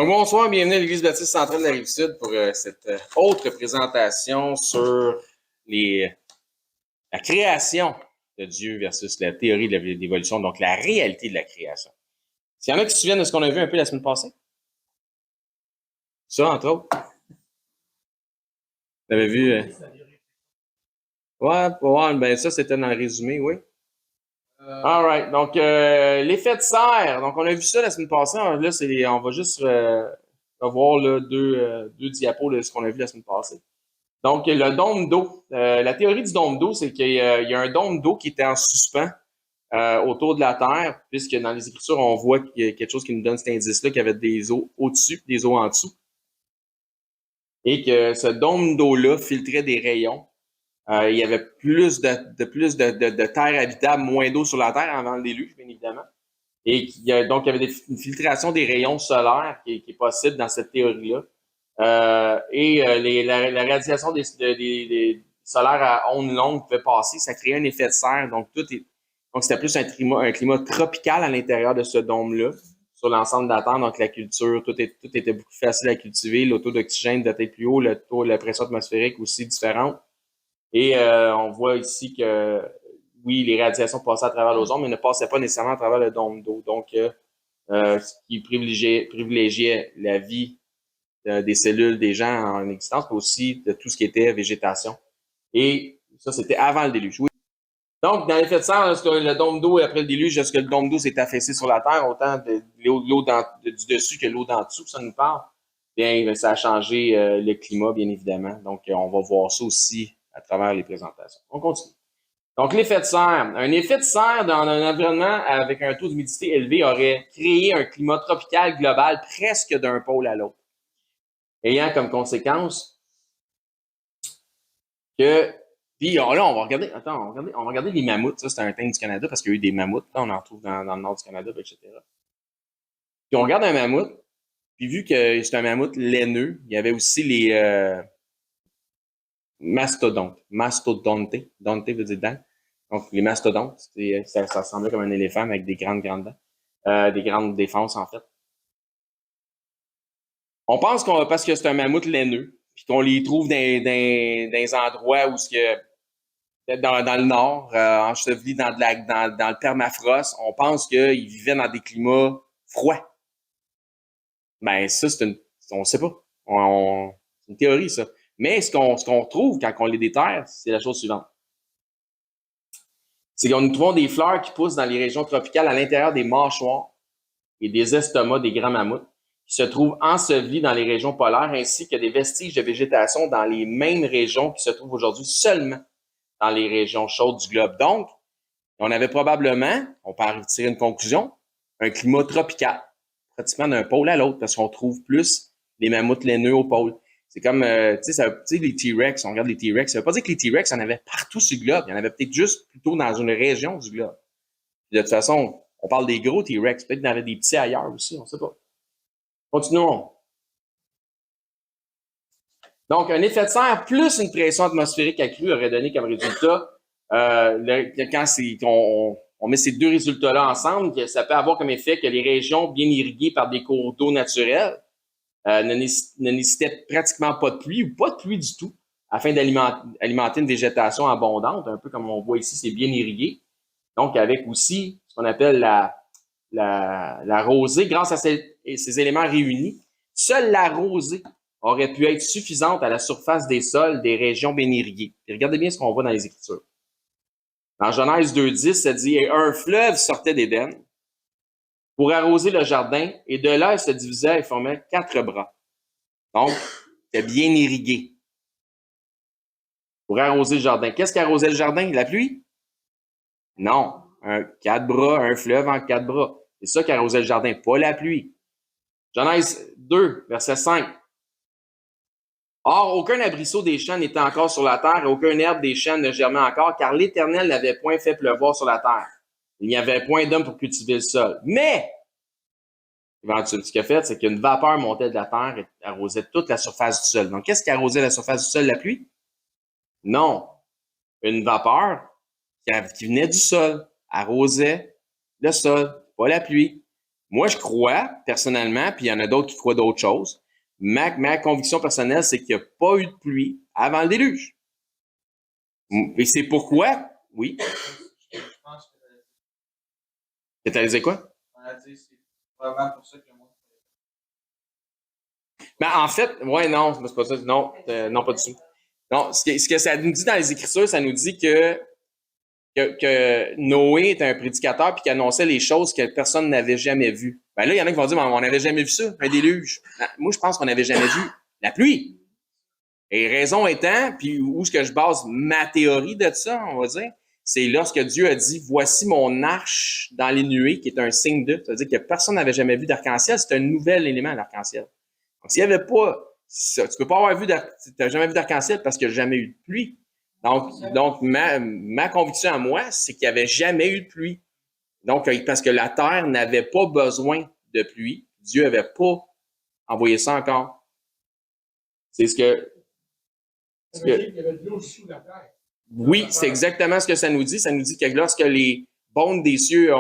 Donc, bonsoir, bienvenue à l'Église baptiste centrale de la Rive-Sud pour cette autre présentation sur la création de Dieu versus la théorie de l'évolution, donc la réalité de la création. S'il y en a qui se souviennent de ce qu'on a vu un peu la semaine passée? Ça, entre autres. Vous avez vu? Ouais, ben ça, c'était dans le résumé, oui. All right. Donc, l'effet de serre. Donc, on a vu ça la semaine passée. Là, on va juste revoir là, deux diapos de ce qu'on a vu la semaine passée. Donc, le dôme d'eau. La théorie du dôme d'eau, c'est qu'il y a un dôme d'eau qui était en suspens autour de la Terre, puisque dans les Écritures, on voit qu'il y a quelque chose qui nous donne cet indice-là, qu'il y avait des eaux au-dessus et des eaux en dessous. Et que ce dôme d'eau-là filtrait des rayons. Il y avait plus de terre habitable, moins d'eau sur la Terre avant le déluge, bien évidemment. Et donc, il y avait une filtration des rayons solaires qui est possible dans cette théorie-là. La radiation des solaires à ondes longues pouvait passer, ça créait un effet de serre. Donc, c'était plus un climat tropical à l'intérieur de ce dôme-là, sur l'ensemble de la Terre. Donc, la culture, tout était beaucoup plus facile à cultiver. Le taux d'oxygène devait être plus haut, la pression atmosphérique aussi différente. Et on voit ici que, oui, les radiations passaient à travers l'ozone, mais ne passaient pas nécessairement à travers le dôme d'eau. Donc, ce qui privilégiait la vie des cellules des gens en existence, mais aussi de tout ce qui était végétation. Et ça, c'était avant le déluge. Oui. Donc, dans l'effet de serre, lorsque le dôme d'eau, après le déluge, lorsque le dôme d'eau s'est affaissé sur la Terre, autant de l'eau du dessus que l'eau d'en dessous, ça nous parle, bien, ça a changé le climat, bien évidemment. Donc, on va voir ça aussi à travers les présentations. On continue. Donc, l'effet de serre. Un effet de serre dans un environnement avec un taux d'humidité élevé aurait créé un climat tropical global presque d'un pôle à l'autre, ayant comme conséquence que... Puis là, on va regarder les mammouths. Ça, c'est un thème du Canada parce qu'il y a eu des mammouths. Là, on en trouve dans le nord du Canada, etc. Puis on regarde un mammouth, puis vu que c'est un mammouth laineux, il y avait aussi les mastodontes. Mastodonte. Donte veut dire dent. Donc, les mastodontes, ça ressemblait comme un éléphant avec des grandes dents. Des grandes défenses, en fait. On pense parce que c'est un mammouth laineux, puis qu'on les trouve dans des endroits où dans le nord, ensevelis dans le permafrost, on pense qu'ils vivaient dans des climats froids. Ben, ça, on sait pas. C'est une théorie, ça. Mais ce qu'on retrouve quand on les déterre, c'est la chose suivante. C'est que nous trouvons des fleurs qui poussent dans les régions tropicales à l'intérieur des mâchoires et des estomacs des grands mammouths, qui se trouvent ensevelis dans les régions polaires, ainsi que des vestiges de végétation dans les mêmes régions qui se trouvent aujourd'hui seulement dans les régions chaudes du globe. Donc, on avait probablement, on peut en tirer une conclusion, un climat tropical, pratiquement d'un pôle à l'autre, parce qu'on trouve plus les mammouths laineux au pôle. C'est comme, tu sais, les T-Rex, on regarde les T-Rex, ça veut pas dire que les T-Rex, il y en avait partout sur le globe, il y en avait peut-être juste plutôt dans une région du globe. Puis de toute façon, on parle des gros T-Rex, peut-être qu'il y en avait des petits ailleurs aussi, on sait pas. Continuons. Donc, un effet de serre plus une pression atmosphérique accrue aurait donné comme résultat, quand on met ces deux résultats-là ensemble, ça peut avoir comme effet que les régions bien irriguées par des cours d'eau naturels ne nécessitaient pratiquement pas de pluie ou pas de pluie du tout, afin d'alimenter une végétation abondante, un peu comme on voit ici, c'est bien irrigué. Donc, avec aussi ce qu'on appelle la rosée, grâce à ces éléments réunis, seule la rosée aurait pu être suffisante à la surface des sols des régions bien irriguées. Et regardez bien ce qu'on voit dans les Écritures. Dans Genèse 2.10, ça dit « Un fleuve sortait d'Éden pour arroser le jardin, et de là, il se divisait et formait 4 bras. » Donc, c'était bien irrigué. Pour arroser le jardin. Qu'est-ce qui arrosait le jardin? La pluie? Non. 4 bras, un fleuve en 4 bras. C'est ça qui arrosait le jardin, pas la pluie. Genèse 2, verset 5. Or, aucun arbrisseau des champs n'était encore sur la terre, et aucun herbe des champs ne germait encore, car l'Éternel n'avait point fait pleuvoir sur la terre. Il n'y avait point d'homme pour cultiver le sol. Mais, ce qu'il a fait, c'est qu'une vapeur montait de la terre et arrosait toute la surface du sol. Donc, qu'est-ce qui arrosait la surface du sol? La pluie? Non. Une vapeur qui venait du sol, arrosait le sol, pas la pluie. Moi, je crois, personnellement, puis il y en a d'autres qui croient d'autres choses. Ma conviction personnelle, c'est qu'il n'y a pas eu de pluie avant le déluge. Et c'est pourquoi, oui. Je pense Que t'allais dire quoi? on a dit c'est vraiment pour ça que le monde. Ben, en fait, ouais, non, c'est pas ça. Non, non, pas du tout. Non, ce que ça nous dit dans les Écritures, ça nous dit que Noé est un prédicateur puis qui annonçait les choses que personne n'avait jamais vues. Ben là, il y en a qui vont dire, on n'avait jamais vu ça, un déluge. Ben, moi, je pense qu'on n'avait jamais vu la pluie. Et raison étant, puis où est-ce que je base ma théorie de ça, on va dire, c'est lorsque Dieu a dit, voici mon arche dans les nuées, qui est un signe de, ça veut dire que personne n'avait jamais vu d'arc-en-ciel, c'est un nouvel élément, l'arc-en-ciel. Donc, s'il n'y avait pas ça, tu peux pas avoir vu t'as jamais vu d'arc-en-ciel parce qu'il n'y a jamais eu de pluie. Donc ma conviction à moi, c'est qu'il n'y avait jamais eu de pluie. Donc, parce que la terre n'avait pas besoin de pluie. Dieu n'avait pas envoyé ça encore. C'est ce que. Ça veut dire qu'il y avait de l'eau sous la terre. Oui, c'est exactement ce que ça nous dit. Ça nous dit que lorsque les bondes des cieux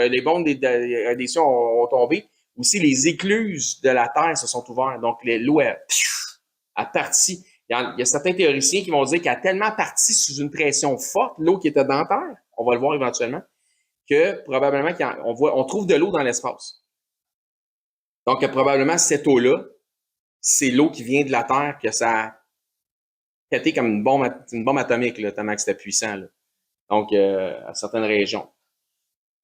des cieux ont tombé, aussi les écluses de la terre se sont ouvertes. Donc, l'eau a parti. Il y a certains théoriciens qui vont dire qu'elle a tellement parti sous une pression forte, l'eau qui était dans la terre, on va le voir éventuellement, que probablement on trouve de l'eau dans l'espace. Donc, probablement, cette eau-là, c'est l'eau qui vient de la terre, que ça a pété comme une bombe atomique, là, tellement que c'était puissant. Là. Donc, à certaines régions.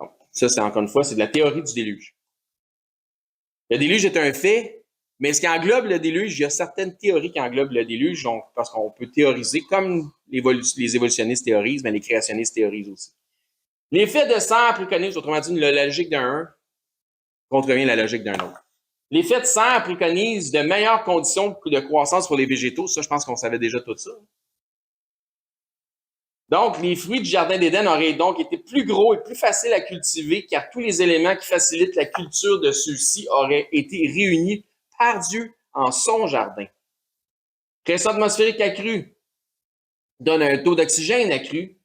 Donc, ça, c'est encore une fois, c'est de la théorie du déluge. Le déluge est un fait, mais ce qui englobe le déluge, il y a certaines théories qui englobent le déluge, donc, parce qu'on peut théoriser, comme les évolutionnistes théorisent, mais les créationnistes théorisent aussi. L'effet de sang préconise, autrement dit, la logique d'un contrevient la logique d'un autre. L'effet de sang préconise de meilleures conditions de croissance pour les végétaux. Ça, je pense qu'on savait déjà tout ça. Donc, les fruits du jardin d'Éden auraient donc été plus gros et plus faciles à cultiver, car tous les éléments qui facilitent la culture de ceux-ci auraient été réunis par Dieu en son jardin. Pression atmosphérique accrue donne un taux d'oxygène accru.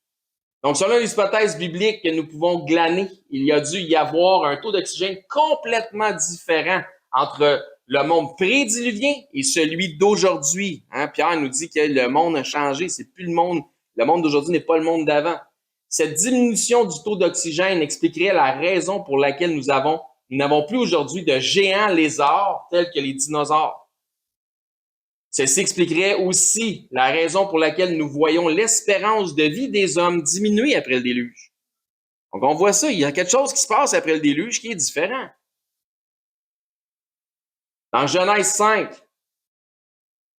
Donc, selon l'hypothèse biblique que nous pouvons glaner, il y a dû y avoir un taux d'oxygène complètement différent entre le monde prédiluvien et celui d'aujourd'hui. Hein? Pierre nous dit que le monde a changé, c'est plus le monde d'aujourd'hui n'est pas le monde d'avant. Cette diminution du taux d'oxygène expliquerait la raison pour laquelle nous n'avons plus aujourd'hui de géants lézards tels que les dinosaures. Ceci expliquerait aussi la raison pour laquelle nous voyons l'espérance de vie des hommes diminuer après le déluge. Donc, on voit ça, il y a quelque chose qui se passe après le déluge qui est différent. Dans Genèse 5,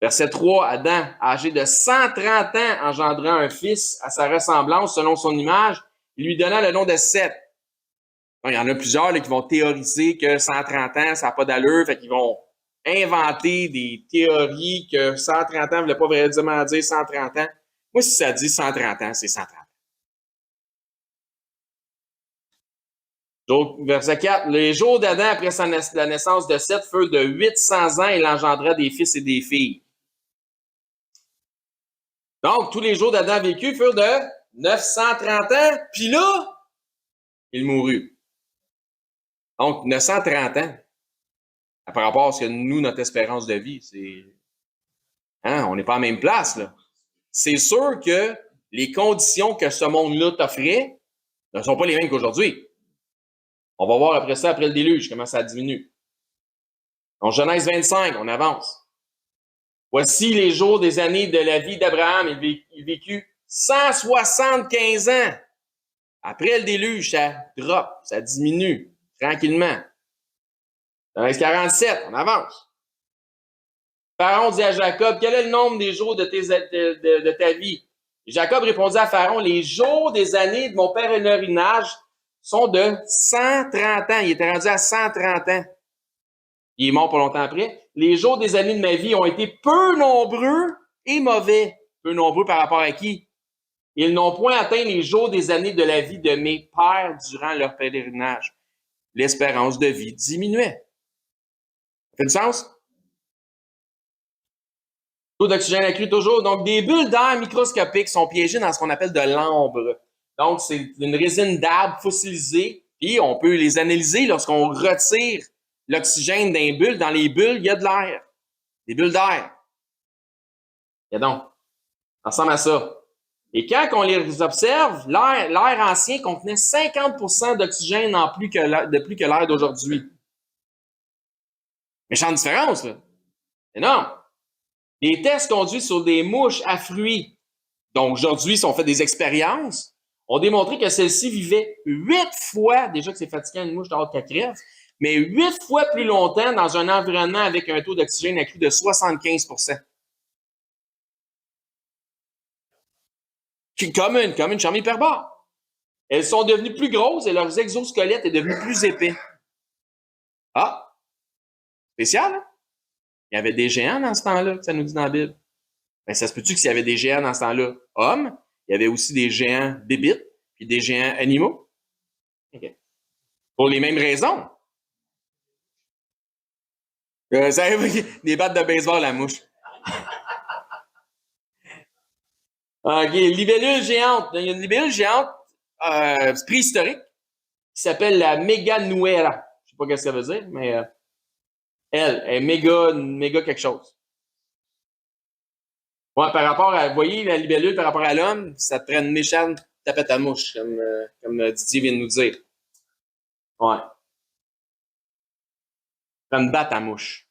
verset 3, Adam, âgé de 130 ans, engendra un fils à sa ressemblance selon son image, il lui donna le nom de Seth. Donc, il y en a plusieurs là, qui vont théoriser que 130 ans, ça n'a pas d'allure, fait qu'ils vont inventer des théories que 130 ans ne voulait pas vraiment dire 130 ans. Moi, si ça dit 130 ans, c'est 130 ans. Donc, verset 4. Les jours d'Adam après la naissance de Seth furent de 800 ans et il engendra des fils et des filles. Donc, tous les jours d'Adam vécu furent de 930 ans, puis là, il mourut. Donc, 930 ans. Par rapport à ce que nous, notre espérance de vie, c'est... Hein, on n'est pas à la même place, là. C'est sûr que les conditions que ce monde-là t'offrait ne sont pas les mêmes qu'aujourd'hui. On va voir après ça, après le déluge, comment ça diminue. Donc, Genèse 25, on avance. Voici les jours des années de la vie d'Abraham. Il vécut 175 ans. Après le déluge, ça drop, ça diminue tranquillement. Genèse 47, on avance. Pharaon dit à Jacob, quel est le nombre des jours de ta vie? Et Jacob répondit à Pharaon, les jours des années de mon pèlerinage sont de 130 ans. Il était rendu à 130 ans. Il est mort pas longtemps après. Les jours des années de ma vie ont été peu nombreux et mauvais. Peu nombreux par rapport à qui? Ils n'ont point atteint les jours des années de la vie de mes pères durant leur pèlerinage. L'espérance de vie diminuait. Ça fait du sens? Taux d'oxygène accru toujours. Donc, des bulles d'air microscopiques sont piégées dans ce qu'on appelle de l'ambre. Donc, c'est une résine d'arbre fossilisée. Puis Puis on peut les analyser lorsqu'on retire l'oxygène d'un bulle. Dans les bulles, il y a de l'air. Des bulles d'air. Il y a donc. Ça ressemble à ça. Et quand on les observe, l'air ancien contenait 50% d'oxygène en plus que l'air d'aujourd'hui. Méchante différence, là. Énorme. Les tests conduits sur des mouches à fruits, donc aujourd'hui, si on fait des expériences, ont démontré que celles-ci vivaient 8 fois, déjà que c'est fatigant une mouche d'avoir qu'elle crève, mais 8 fois plus longtemps dans un environnement avec un taux d'oxygène accru de 75%. Comme une chambre hyperbare. Elles sont devenues plus grosses et leurs exosquelettes est devenu plus épais. Ah! Spécial, hein? Il y avait des géants dans ce temps-là, ça nous dit dans la Bible. Ben, ça se peut-tu que s'il y avait des géants dans ce temps-là, hommes, il y avait aussi des géants bébites, puis des géants animaux? Okay. Pour les mêmes raisons. Des battes de baseball, la mouche. OK, libellule géante. Il y a une libellule géante préhistorique qui s'appelle la Meganuera. Je sais pas ce que ça veut dire, mais elle est méga quelque chose. Ouais, par rapport à, vous voyez, la libellule par rapport à l'homme, ça te prend une méchante tapette à mouche, comme Didier vient de nous dire. Ouais. Ça prend une batte à mouche.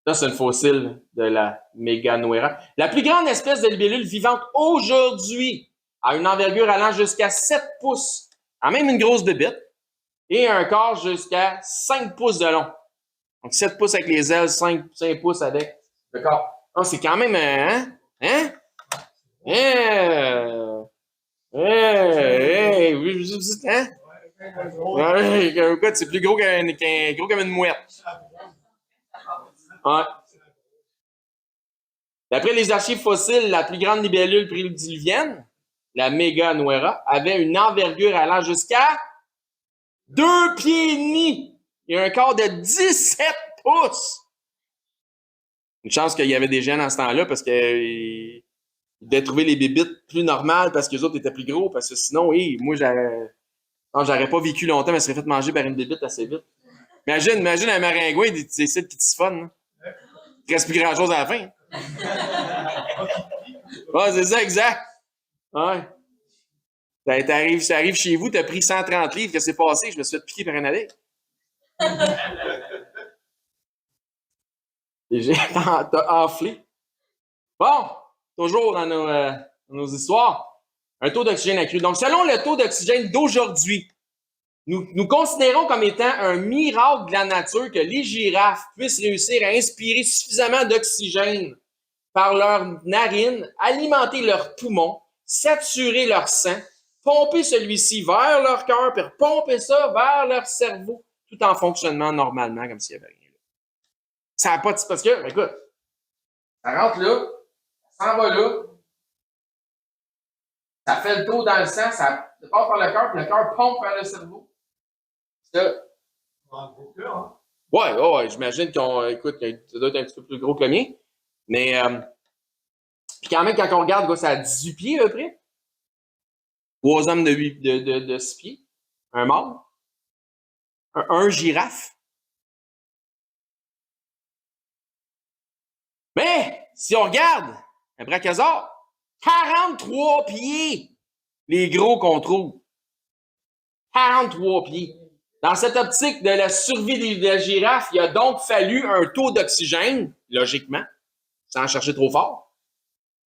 Ça, c'est un fossile de la Meganuera. La plus grande espèce de libellule vivante aujourd'hui a une envergure allant jusqu'à 7 pouces, a même une grosse bébête, et un corps jusqu'à 5 pouces de long. Donc 7 pouces avec les ailes, 5 pouces avec le corps. Donc, c'est quand même hein? Hein? Écoute, c'est plus gros gros comme une mouette. Ouais. D'après les archives fossiles, la plus grande libellule prédiluvienne, la Meganuera, avait une envergure allant jusqu'à 2 pieds et demi et un corps de 17 pouces. Une chance qu'il y avait des gens dans ce temps-là parce qu'ils devaient trouver les bébites plus normales parce que les autres étaient plus gros. Parce que sinon, moi, j'aurais pas vécu longtemps, mais je serais fait manger par une bébite assez vite. Imagine un maringouin, c'est ça qui te siphonne. Il reste plus grand-chose à la fin. Ouais, c'est ça, exact. Ouais. Ça arrive chez vous, t'as pris 130 livres, qu'est-ce qui s'est passé? Je me suis fait piquer par un allée. T'as enflé. Bon, toujours dans nos histoires, un taux d'oxygène accru. Donc, selon le taux d'oxygène d'aujourd'hui, nous considérons comme étant un miracle de la nature que les girafes puissent réussir à inspirer suffisamment d'oxygène par leurs narines, alimenter leurs poumons, saturer leur sang, pomper celui-ci vers leur cœur, puis pomper ça vers leur cerveau, tout en fonctionnement normalement, comme s'il n'y avait rien là. Ça n'a pas de... Parce que, écoute, ça rentre là, ça s'en va là, ça fait le tour dans le sang, ça passe par le cœur, puis le cœur pompe vers le cerveau. Ça. Ouais, j'imagine écoute, ça doit être un petit peu plus gros que le mien. Mais, puis quand même, quand on regarde, ça a 18 pieds à peu près. 3 hommes de 6 pieds. Un mâle. Un girafe. Mais, si on regarde, un brachiosaure, 43 pieds, les gros qu'on trouve. 43 pieds. Dans cette optique de la survie de la girafe, il a donc fallu un taux d'oxygène, logiquement, sans chercher trop fort,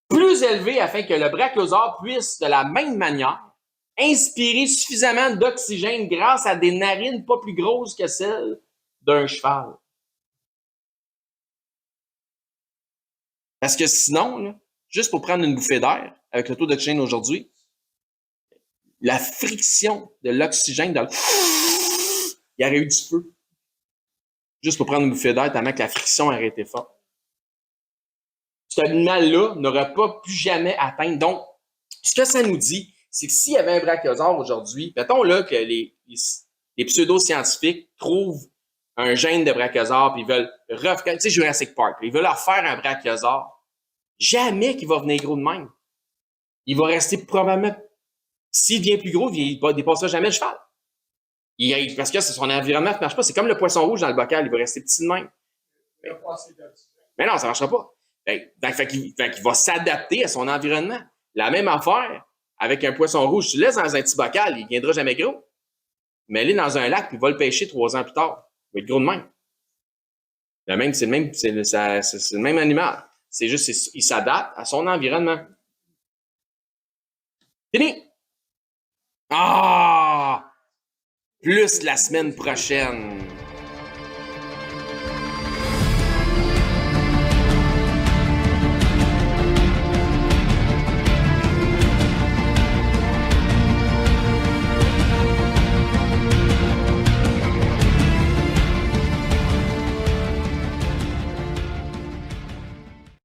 plus élevé afin que le brachiosaure puisse, de la même manière, inspirer suffisamment d'oxygène grâce à des narines pas plus grosses que celles d'un cheval. Parce que sinon, là, juste pour prendre une bouffée d'air, avec le taux d'oxygène aujourd'hui, la friction de l'oxygène dans il y aurait eu du feu. Juste pour prendre une bouffée d'air, tellement que la friction aurait été forte. Cet animal-là n'aurait pas pu jamais atteindre. Donc, ce que ça nous dit, c'est que s'il y avait un brachiosaure aujourd'hui, mettons là que les pseudo-scientifiques trouvent un gène de brachiosaure puis ils veulent refaire, tu sais, Jurassic Park, ils veulent leur faire un brachiosaure. Jamais qu'il va venir gros de même. Il va rester probablement, s'il devient plus gros, il ne dépassera jamais le cheval. Parce que son environnement ne marche pas. C'est comme le poisson rouge dans le bocal, il va rester petit de même. Il a passé d'habitude. Mais non, ça ne marchera pas. Fait qu'il va s'adapter à son environnement. La même affaire avec un poisson rouge. Tu le laisses dans un petit bocal, il ne viendra jamais gros. Mais il est dans un lac, puis il va le pêcher 3 ans plus tard. Il va être gros de même. C'est le même animal. C'est juste il s'adapte à son environnement. Fini! Ah! Plus la semaine prochaine.